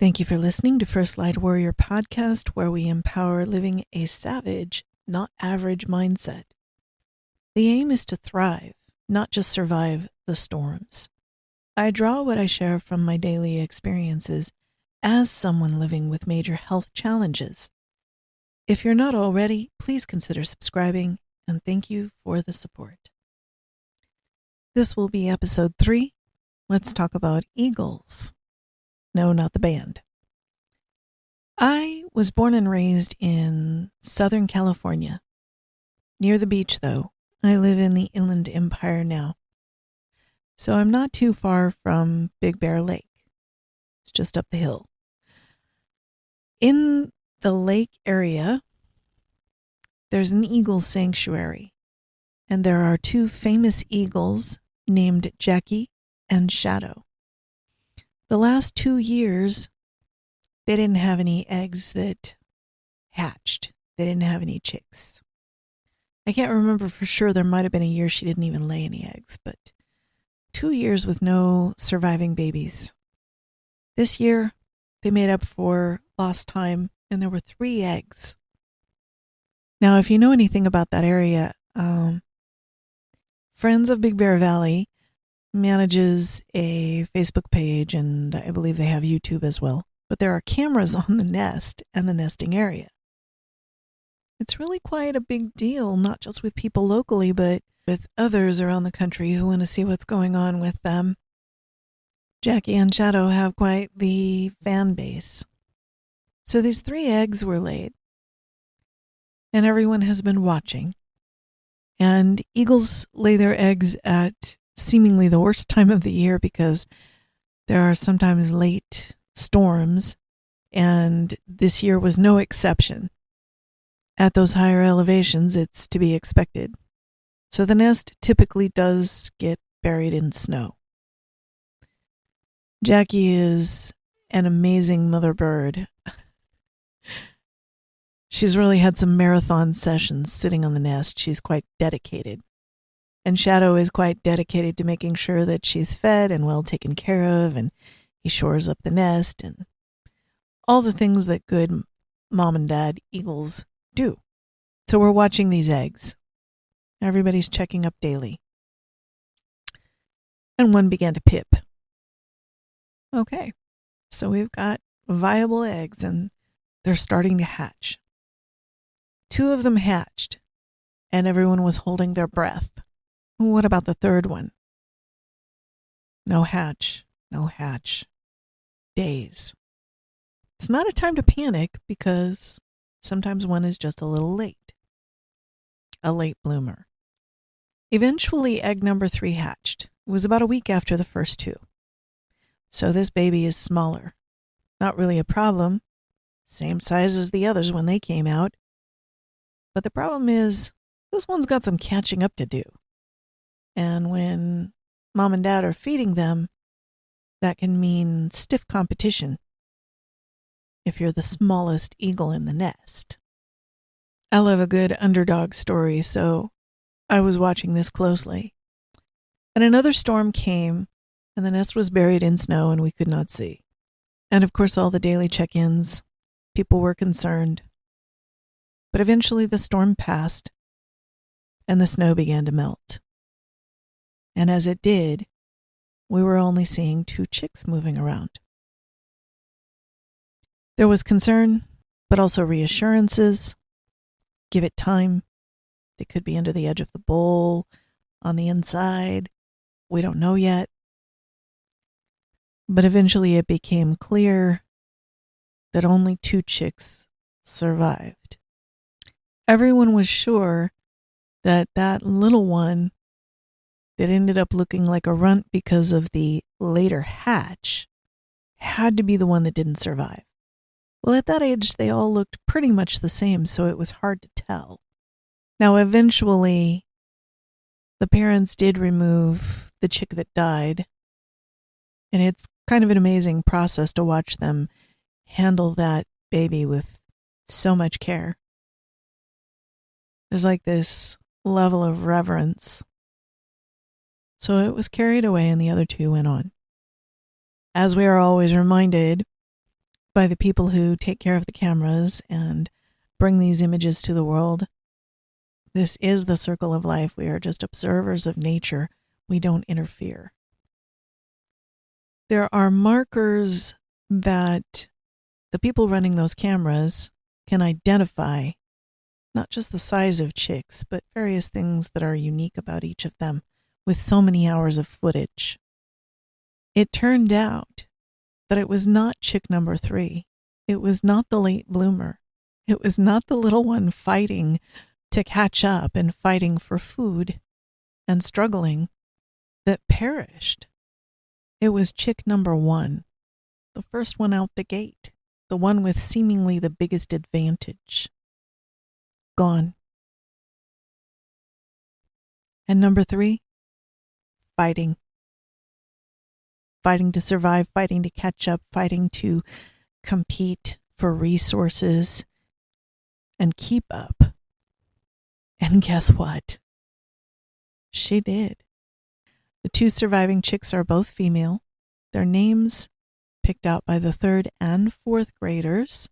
Thank you for listening to First Light Warrior podcast, where we empower living a savage, not average mindset. The aim is to thrive, not just survive the storms. I draw what I share from my daily experiences as someone living with major health challenges. If you're not already, please consider subscribing, and thank you for the support. This will be episode 3. Let's talk about eagles. No, not the band. I was born and raised in Southern California. Near the beach, though. I live in the Inland Empire now. So I'm not too far from Big Bear Lake. It's just up the hill. In the lake area, there's an eagle sanctuary. And there are 2 famous eagles named Jackie and Shadow. The last 2 years, they didn't have any eggs that hatched. They didn't have any chicks. I can't remember for sure. There might have been a year she didn't even lay any eggs, but 2 years with no surviving babies. This year, they made up for lost time, and there were 3 eggs. Now, if you know anything about that area, Friends of Big Bear Valley manages a Facebook page, and I believe they have YouTube as well. But there are cameras on the nest and the nesting area. It's really quite a big deal, not just with people locally, but with others around the country who want to see what's going on with them. Jackie and Shadow have quite the fan base. So these 3 eggs were laid, and everyone has been watching. And eagles lay their eggs at seemingly the worst time of the year because there are sometimes late storms, and this year was no exception. At those higher elevations, it's to be expected. So the nest typically does get buried in snow. Jackie is an amazing mother bird. She's really had some marathon sessions sitting on the nest. She's quite dedicated. And Shadow is quite dedicated to making sure that she's fed and well taken care of, and he shores up the nest and all the things that good mom and dad eagles do. So we're watching these eggs. Everybody's checking up daily. And one began to pip. Okay, so we've got viable eggs, and they're starting to hatch. 2 of them hatched, and everyone was holding their breath. What about the 3rd one? No hatch, no hatch. Days. It's not a time to panic because sometimes one is just a little late. A late bloomer. Eventually, egg number 3 hatched. It was about a week after the first 2. So this baby is smaller. Not really a problem. Same size as the others when they came out. But the problem is, this one's got some catching up to do. And when mom and dad are feeding them, that can mean stiff competition if you're the smallest eagle in the nest. I love a good underdog story, so I was watching this closely. And another storm came, and the nest was buried in snow, and we could not see. And of course, all the daily check-ins, people were concerned. But eventually the storm passed, and the snow began to melt. And as it did, we were only seeing 2 chicks moving around. There was concern, but also reassurances. Give it time. They could be under the edge of the bowl, on the inside. We don't know yet. But eventually it became clear that only 2 chicks survived. Everyone was sure that that little one that ended up looking like a runt because of the later hatch had to be the one that didn't survive. Well, at that age, they all looked pretty much the same, so it was hard to tell. Now, eventually, the parents did remove the chick that died, and it's kind of an amazing process to watch them handle that baby with so much care. There's like this level of reverence. So it was carried away and the other 2 went on. As we are always reminded, by the people who take care of the cameras and bring these images to the world. This is the circle of life. We are just observers of nature. We don't interfere. There are markers that the people running those cameras can identify, not just the size of chicks, but various things that are unique about each of them with so many hours of footage. It turned out that it was not chick number 3. It was not the late bloomer. It was not the little one fighting to catch up and fighting for food and struggling that perished. It was chick number 1, the first one out the gate, the one with seemingly the biggest advantage. Gone. And number 3, fighting. Fighting to survive, fighting to catch up, fighting to compete for resources and keep up. And guess what? She did. The 2 surviving chicks are both female. Their names picked out by the 3rd and 4th graders.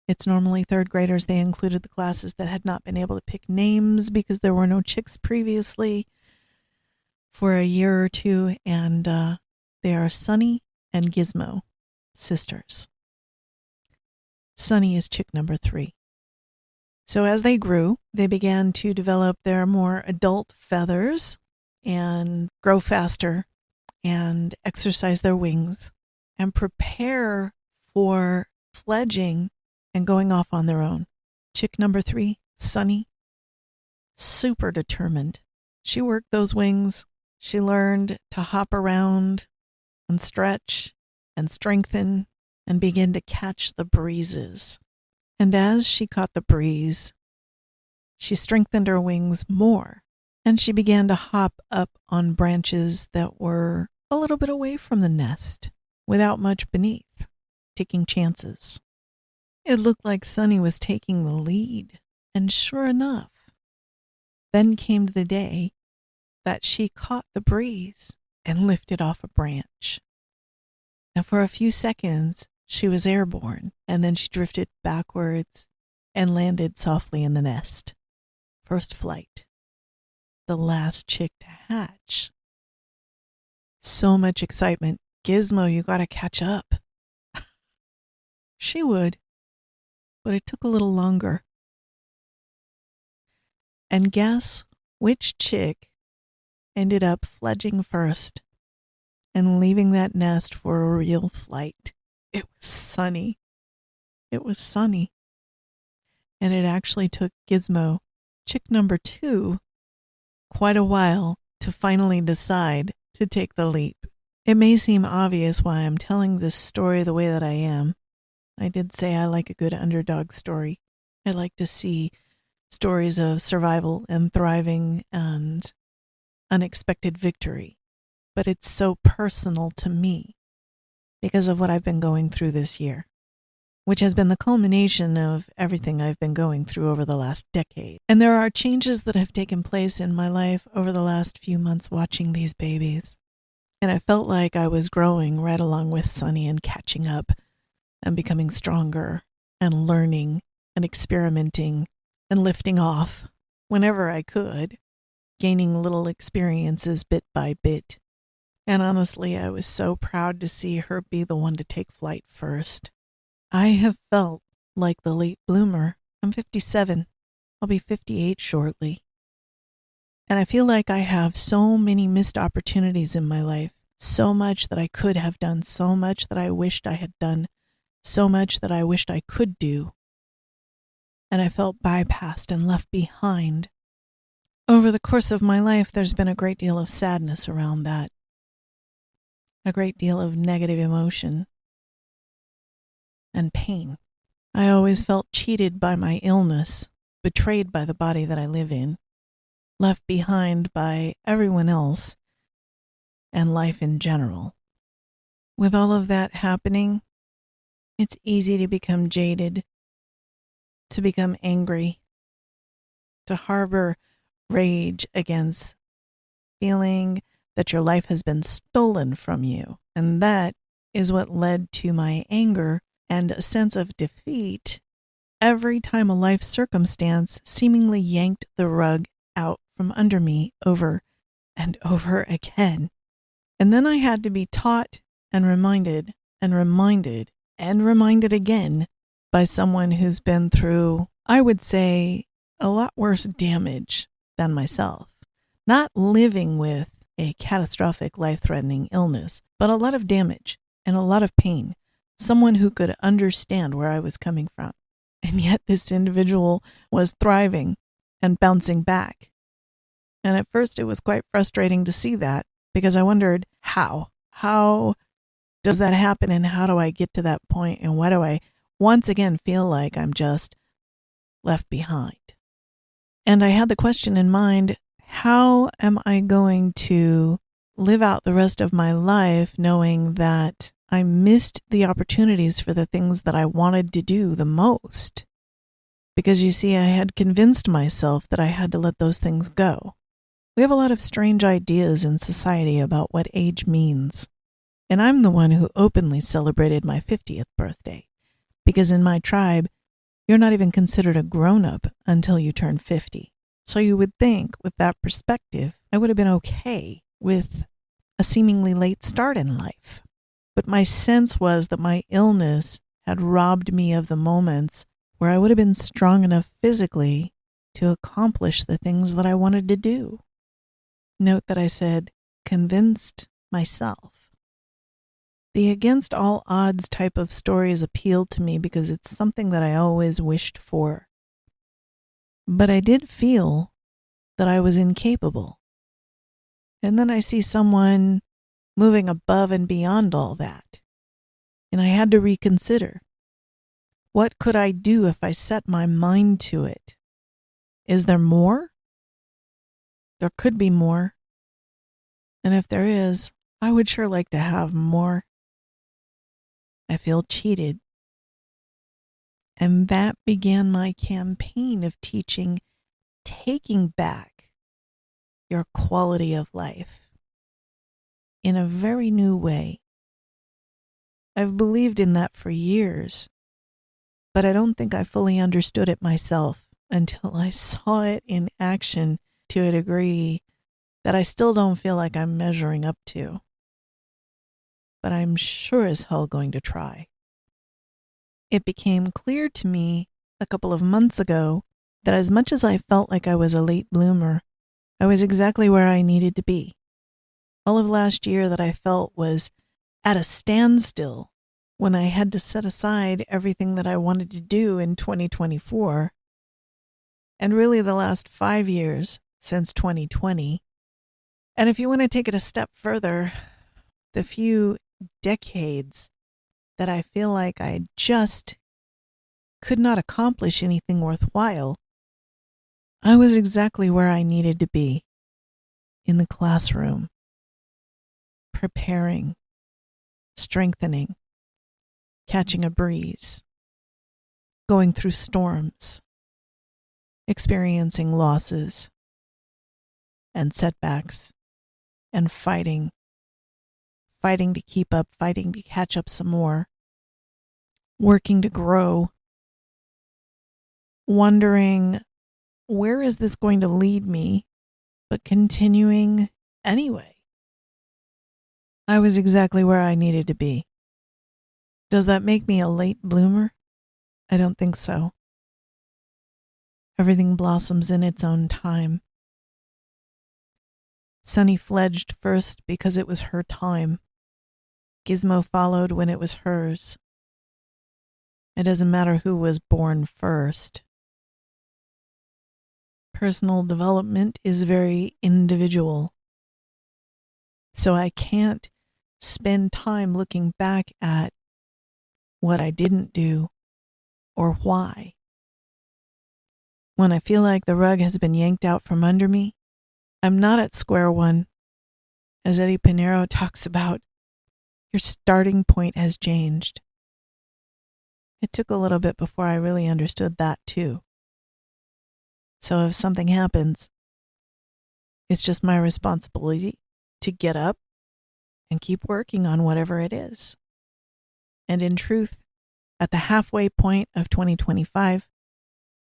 It's normally 3rd graders. They included the classes that had not been able to pick names because there were no chicks previously for a year or 2, and they are Sunny and Gizmo, sisters. Sunny is chick number 3. So as they grew, they began to develop their more adult feathers and grow faster and exercise their wings and prepare for fledging and going off on their own. Chick number 3, Sunny, super determined. She worked those wings. She learned to hop around and stretch and strengthen and begin to catch the breezes. And as she caught the breeze, she strengthened her wings more, and she began to hop up on branches that were a little bit away from the nest, without much beneath, taking chances. It looked like Sunny was taking the lead, and sure enough, then came the day that she caught the breeze and lifted off a branch. And for a few seconds, she was airborne, and then she drifted backwards and landed softly in the nest. First flight. The last chick to hatch. So much excitement. Gizmo, you gotta catch up. She would, but it took a little longer. And guess which chick ended up fledging first and leaving that nest for a real flight? It was Sunny. It was Sunny. And it actually took Gizmo, chick number 2, quite a while to finally decide to take the leap. It may seem obvious why I'm telling this story the way that I am. I did say I like a good underdog story. I like to see stories of survival and thriving and unexpected victory. But it's so personal to me because of what I've been going through this year, which has been the culmination of everything I've been going through over the last decade. And there are changes that have taken place in my life over the last few months watching these babies. And I felt like I was growing right along with Sunny and catching up and becoming stronger and learning and experimenting and lifting off whenever I could, gaining little experiences bit by bit. And honestly, I was so proud to see her be the one to take flight first. I have felt like the late bloomer. I'm 57. I'll be 58 shortly. And I feel like I have so many missed opportunities in my life, so much that I could have done, so much that I wished I had done, so much that I wished I could do. And I felt bypassed and left behind. Over the course of my life, there's been a great deal of sadness around that, a great deal of negative emotion and pain. I always felt cheated by my illness, betrayed by the body that I live in, left behind by everyone else and life in general. With all of that happening, it's easy to become jaded, to become angry, to harbor rage against feeling that your life has been stolen from you. And that is what led to my anger and a sense of defeat every time a life circumstance seemingly yanked the rug out from under me over and over again. And then I had to be taught and reminded and reminded and reminded again by someone who's been through, I would say, a lot worse damage than myself. Not living with a catastrophic, life-threatening illness, but a lot of damage and a lot of pain. Someone who could understand where I was coming from. And yet this individual was thriving and bouncing back. And at first it was quite frustrating to see that, because I wondered how does that happen, and how do I get to that point, and why do I once again feel like I'm just left behind? And I had the question in mind, how am I going to live out the rest of my life knowing that I missed the opportunities for the things that I wanted to do the most? Because you see, I had convinced myself that I had to let those things go. We have a lot of strange ideas in society about what age means. And I'm the one who openly celebrated my 50th birthday, because in my tribe, you're not even considered a grown-up until you turn 50. So you would think, with that perspective, I would have been okay with a seemingly late start in life. But my sense was that my illness had robbed me of the moments where I would have been strong enough physically to accomplish the things that I wanted to do. Note that I said, convinced myself. The against all odds type of stories appealed to me because it's something that I always wished for. But I did feel that I was incapable. And then I see someone moving above and beyond all that. And I had to reconsider. What could I do if I set my mind to it? Is there more? There could be more. And if there is, I would sure like to have more. I feel cheated. And that began my campaign of teaching, taking back your quality of life in a very new way. I've believed in that for years, but I don't think I fully understood it myself until I saw it in action to a degree that I still don't feel like I'm measuring up to. But I'm sure as hell going to try. It became clear to me a couple of months ago that as much as I felt like I was a late bloomer, I was exactly where I needed to be. All of last year that I felt was at a standstill when I had to set aside everything that I wanted to do in 2024, and really the last 5 years since 2020. And if you want to take it a step further, the few decades that I feel like I just could not accomplish anything worthwhile, I was exactly where I needed to be, in the classroom, preparing, strengthening, catching a breeze, going through storms, experiencing losses and setbacks, and fighting to keep up, fighting to catch up some more, working to grow, wondering, where is this going to lead me, but continuing anyway. I was exactly where I needed to be. Does that make me a late bloomer? I don't think so. Everything blossoms in its own time. Sunny fledged first because it was her time. Gizmo followed when it was hers. It doesn't matter who was born first. Personal development is very individual. So I can't spend time looking back at what I didn't do or why. When I feel like the rug has been yanked out from under me, I'm not at square one. As Eddie Pinero talks about, your starting point has changed. It took a little bit before I really understood that too. So if something happens, it's just my responsibility to get up and keep working on whatever it is. And in truth, at the halfway point of 2025.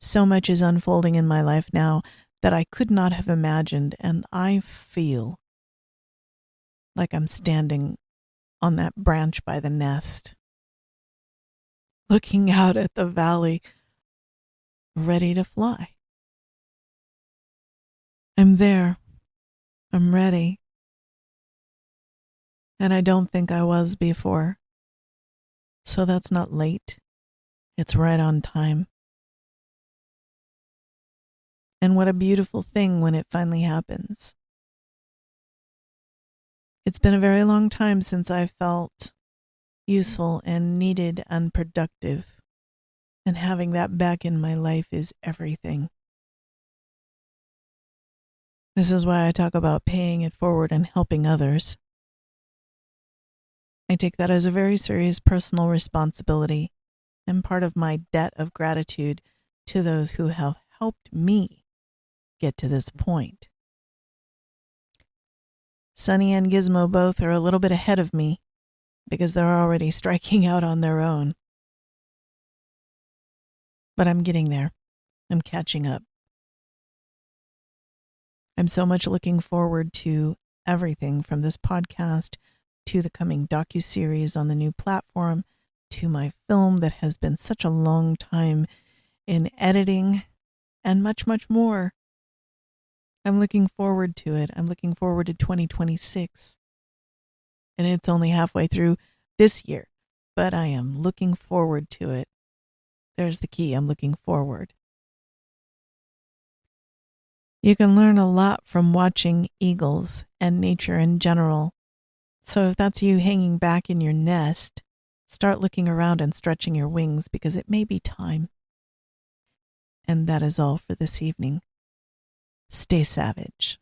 So much is unfolding in my life now that I could not have imagined, and I feel like I'm standing on that branch by the nest, looking out at the valley, ready to fly. I'm there. I'm ready. And I don't think I was before. So that's not late. It's right on time. And what a beautiful thing when it finally happens. It's been a very long time since I felt useful and needed and productive. And having that back in my life is everything. This is why I talk about paying it forward and helping others. I take that as a very serious personal responsibility and part of my debt of gratitude to those who have helped me get to this point. Sunny and Gizmo both are a little bit ahead of me because they're already striking out on their own. But I'm getting there. I'm catching up. I'm so much looking forward to everything from this podcast to the coming docuseries on the new platform to my film that has been such a long time in editing and much, much more. I'm looking forward to it. I'm looking forward to 2026. And it's only halfway through this year, but I am looking forward to it. There's the key. I'm looking forward. You can learn a lot from watching eagles and nature in general. So if that's you hanging back in your nest, start looking around and stretching your wings because it may be time. And that is all for this evening. Stay savage.